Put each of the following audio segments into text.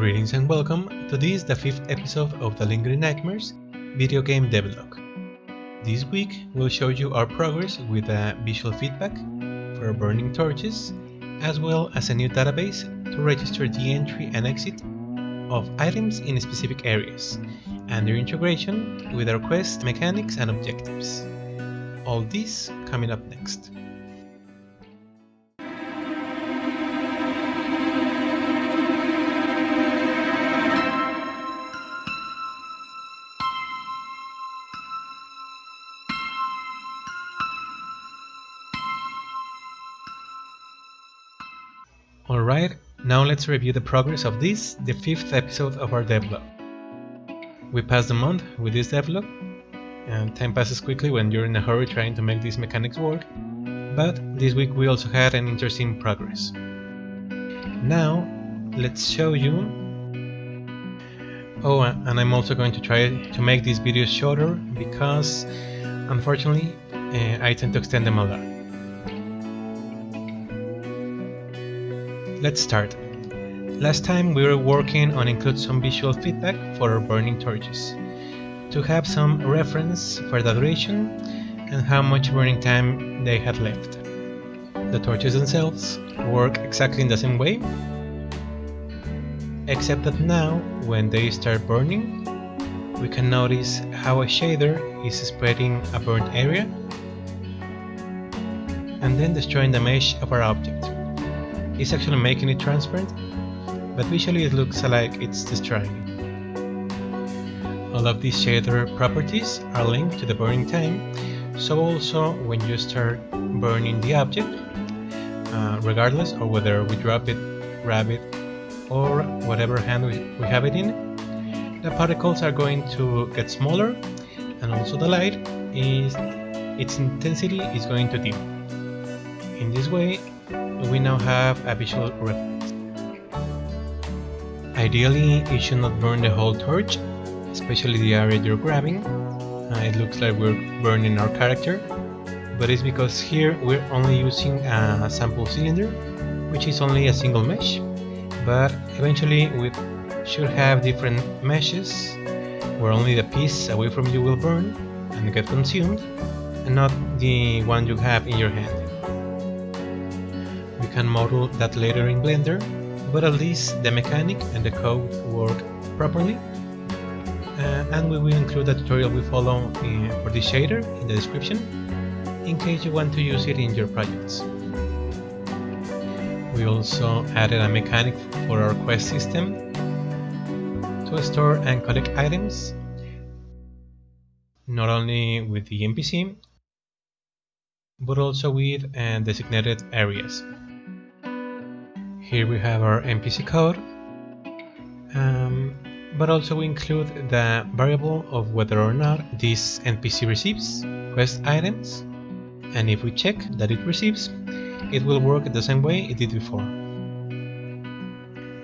Greetings and welcome to this, the 5th episode of the Lingering Nightmares video game devlog. This week we'll show you our progress with visual feedback for burning torches, as well as a new database to register the entry and exit of items in specific areas, and their integration with our quest mechanics and objectives. All this coming up next. Alright, now let's review the progress of this, the 5th episode of our devlog. We passed the month with this devlog, and time passes quickly when you're in a hurry trying to make these mechanics work, but this week we also had an interesting progress. Now, let's show you... Oh, and I'm also going to try to make these videos shorter, because unfortunately I tend to extend them a lot. Let's start. Last time we were working on include some visual feedback for our burning torches, to have some reference for the duration and how much burning time they had left. The torches themselves work exactly in the same way, except that now when they start burning, we can notice how a shader is spreading a burnt area and then destroying the mesh of our object. It's actually making it transparent, but visually it looks like it's destroying it. All of these shader properties are linked to the burning time, so also when you start burning the object, regardless of whether we drop it, grab it, or whatever hand we have it in, the particles are going to get smaller, and also the light, its intensity is going to dim. In this way, we now have a visual reference. Ideally, you should not burn the whole torch, especially the area you're grabbing. It looks like we're burning our character, but it's because here we're only using a sample cylinder, which is only a single mesh, but eventually we should have different meshes where only the piece away from you will burn and get consumed, and not the one you have in your hand. We can model that later in Blender, but at least the mechanic and the code work properly, and we will include a tutorial we follow for this shader in the description, in case you want to use it in your projects. We also added a mechanic for our quest system to store and collect items, not only with the NPC, but also with designated areas. Here we have our NPC code, but also we include the variable of whether or not this NPC receives quest items, and if we check that it receives, it will work the same way it did before.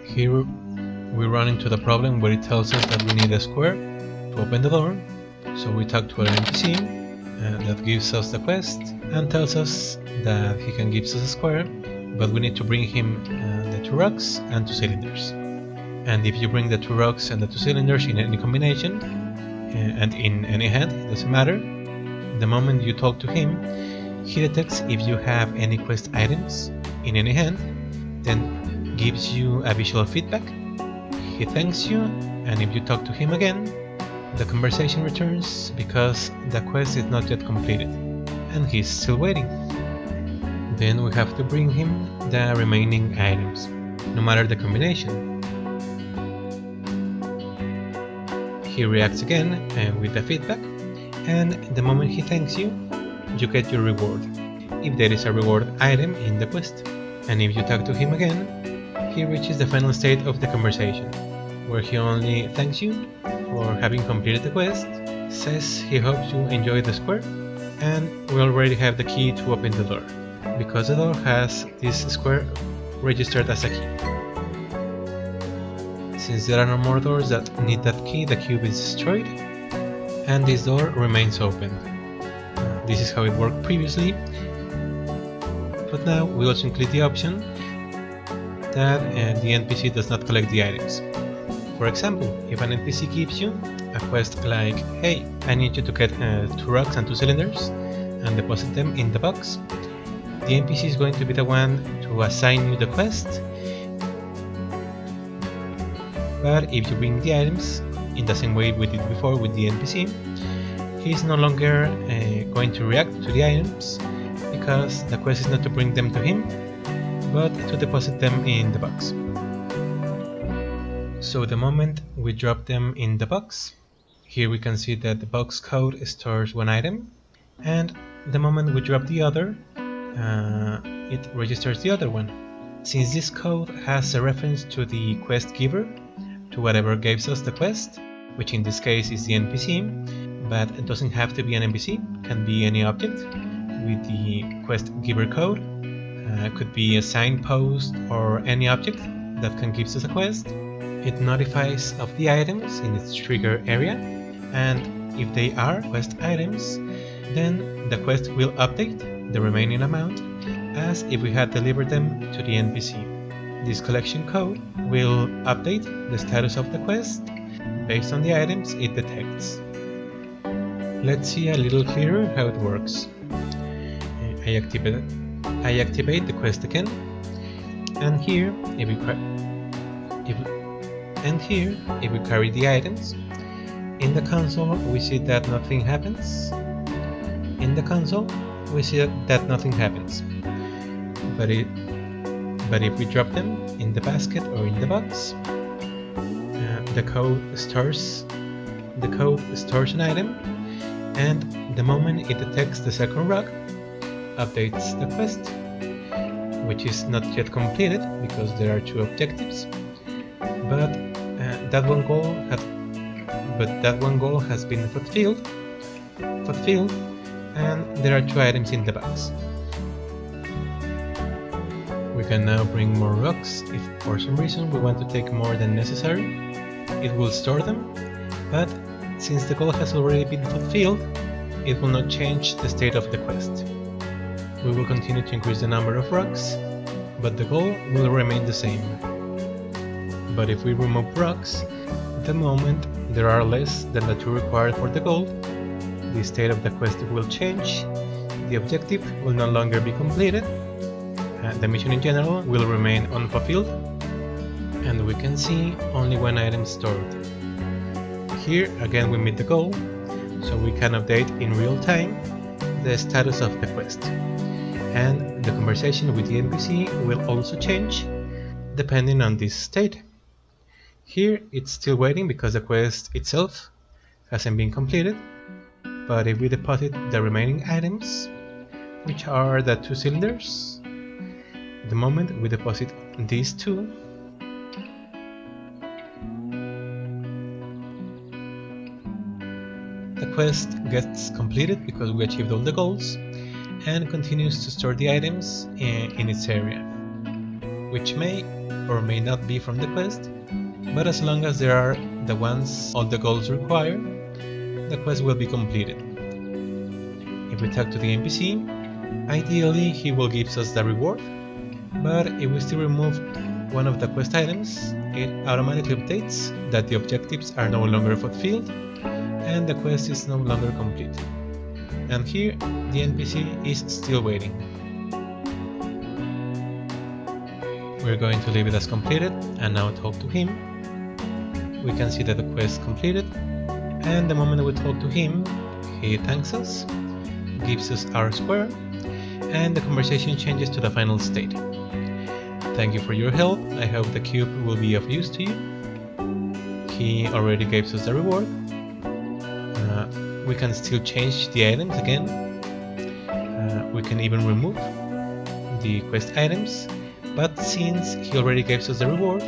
Here we run into the problem where it tells us that we need a square to open the door, so we talk to an NPC that gives us the quest and tells us that he can give us a square, but we need to bring him the 2 rocks and 2 cylinders. And if you bring the 2 rocks and the 2 cylinders in any combination, and in any hand, it doesn't matter, the moment you talk to him, he detects if you have any quest items in any hand, then gives you a visual feedback, he thanks you, and if you talk to him again, the conversation returns because the quest is not yet completed, and he's still waiting. Then we have to bring him the remaining items, no matter the combination. He reacts again with the feedback, and the moment he thanks you, you get your reward, if there is a reward item in the quest. And if you talk to him again, he reaches the final state of the conversation, where he only thanks you for having completed the quest, says he hopes you enjoy the square, and we already have the key to open the door, because the door has this square registered as a key. Since there are no more doors that need that key, the cube is destroyed, and this door remains open. This is how it worked previously, but now we also include the option that the NPC does not collect the items. For example, if an NPC gives you a quest like, hey, I need you to get 2 rocks and 2 cylinders and deposit them in the box, the NPC is going to be the one to assign you the quest. But if you bring the items in the same way we did before with the NPC, he's no longer going to react to the items, because the quest is not to bring them to him, but to deposit them in the box. So the moment we drop them in the box, here we can see that the box code stores 1 item, and the moment we drop the other, it registers the other one. Since this code has a reference to the quest giver, to whatever gives us the quest, which in this case is the NPC, but it doesn't have to be an NPC, can be any object with the quest giver code. Could be a signpost or any object that can give us a quest. It notifies of the items in its trigger area, and if they are quest items, then the quest will update the remaining amount as if we had delivered them to the NPC. This collection code will update the status of the quest based on the items it detects. Let's see a little clearer how it works. I activate the quest again, and here if we carry the items, in the console we see that nothing happens. But if we drop them in the basket or in the box, the code stores an item, and the moment it detects the second rock, updates the quest, which is not yet completed because there are 2 objectives, but that one goal has been fulfilled, and there are 2 items in the box. We can now bring more rocks. If for some reason we want to take more than necessary, it will store them, but since the goal has already been fulfilled, it will not change the state of the quest. We will continue to increase the number of rocks, but the goal will remain the same. But if we remove rocks, the moment there are less than the 2 required for the goal, the state of the quest will change, the objective will no longer be completed, the mission in general will remain unfulfilled, and we can see only 1 item stored. Here again we meet the goal, so we can update in real time the status of the quest, and the conversation with the NPC will also change depending on this state. Here it's still waiting because the quest itself hasn't been completed, but if we deposit the remaining items, which are the 2 cylinders, the moment we deposit these 2, the quest gets completed because we achieved all the goals, and continues to store the items in its area, which may or may not be from the quest, but as long as there are the ones all the goals require, the quest will be completed. If we talk to the NPC, ideally he will give us the reward, but if we still remove one of the quest items, it automatically updates that the objectives are no longer fulfilled and the quest is no longer complete. And here the NPC is still waiting. We're going to leave it as completed and now talk to him. We can see that the quest completed, and the moment we talk to him, he thanks us, gives us our square, and the conversation changes to the final state. Thank you for your help, I hope the cube will be of use to you. He already gave us the reward. We can still change the items again. We can even remove the quest items, but since he already gave us the reward,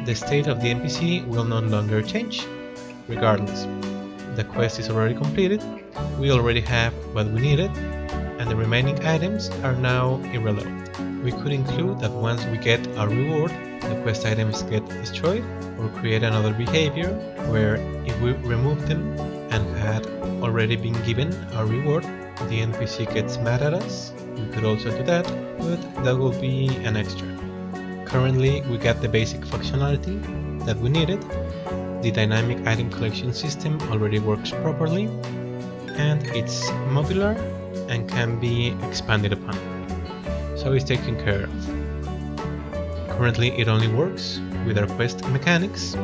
the state of the NPC will no longer change. Regardless, the quest is already completed, we already have what we needed, and the remaining items are now irrelevant. We could include that once we get our reward, the quest items get destroyed, or create another behavior where if we remove them and had already been given our reward, the NPC gets mad at us. We could also do that, but that will be an extra. Currently we got the basic functionality that we needed. The dynamic item collection system already works properly, and it's modular and can be expanded upon. So it's taken care of. Currently it only works with our quest mechanics.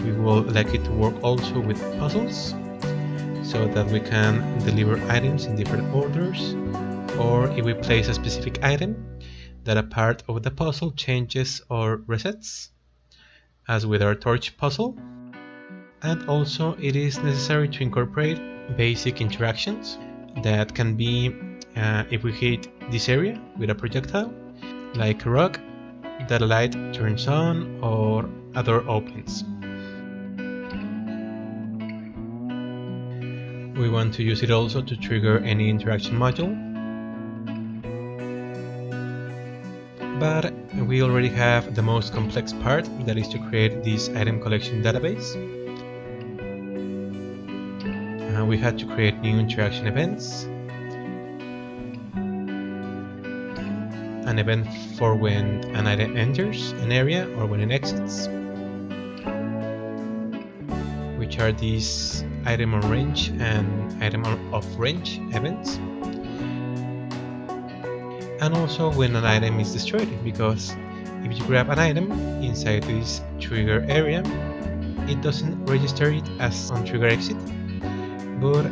We will like it to work also with puzzles, so that we can deliver items in different orders, or if we place a specific item, that a part of the puzzle changes or resets, as with our torch puzzle. And also it is necessary to incorporate basic interactions that can be if we hit this area with a projectile, like a rock, that a light turns on or a door opens. We want to use it also to trigger any interaction module, but we already have the most complex part, that is to create this item collection database. We had to create new interaction events, an event for when an item enters an area or when it exits, which are these item on range and item off range events, and also when an item is destroyed, because if you grab an item inside this trigger area, it doesn't register it as on trigger exit, but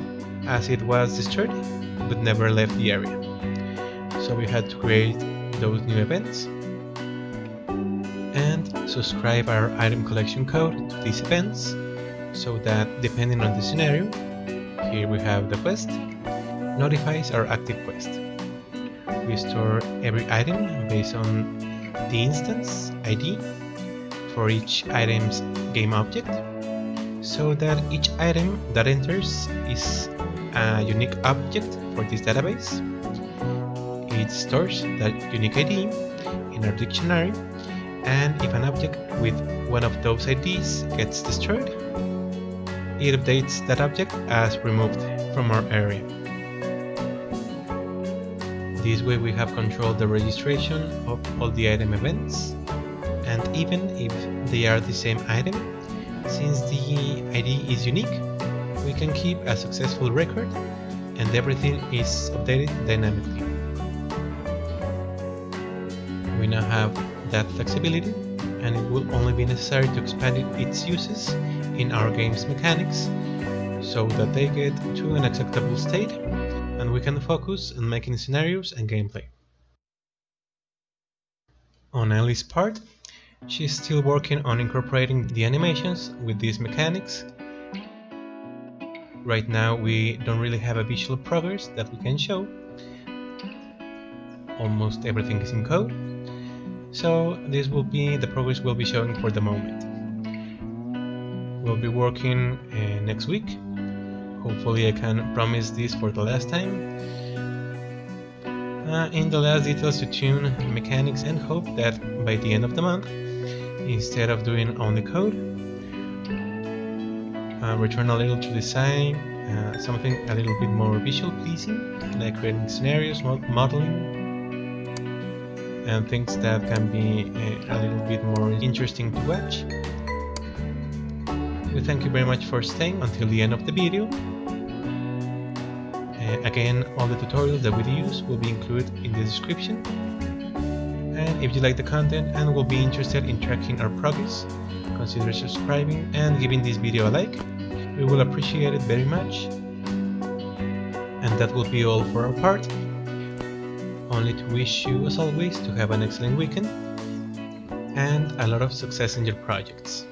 as it was destroyed but never left the area. So we had to create those new events and subscribe our item collection code to these events, so that depending on the scenario, here we have the quest, notifies our active quest. We store every item based on the instance ID for each item's game object, so that each item that enters is a unique object for this database. It stores that unique ID in our dictionary, and if an object with one of those IDs gets destroyed, it updates that object as removed from our area. This way we have controlled the registration of all the item events, and even if they are the same item, since the ID is unique, we can keep a successful record and everything is updated dynamically. We now have that flexibility, and it will only be necessary to expand its uses in our game's mechanics, so that they get to an acceptable state and we can focus on making scenarios and gameplay. On Ellie's part, she's still working on incorporating the animations with these mechanics. Right now we don't really have a visual progress that we can show. Almost everything is in code, so this will be the progress we'll be showing for the moment. We'll be working next week. Hopefully I can promise this for the last time. In the last details to tune mechanics, and hope that by the end of the month, instead of doing only code, return a little to design, something a little bit more visual pleasing, like creating scenarios, modeling, and things that can be a little bit more interesting to watch. We thank you very much for staying until the end of the video. Again, all the tutorials that we use will be included in the description. And if you like the content and will be interested in tracking our progress, consider subscribing and giving this video a like. We will appreciate it very much. And that will be all for our part. Only to wish you, as always, to have an excellent weekend and a lot of success in your projects.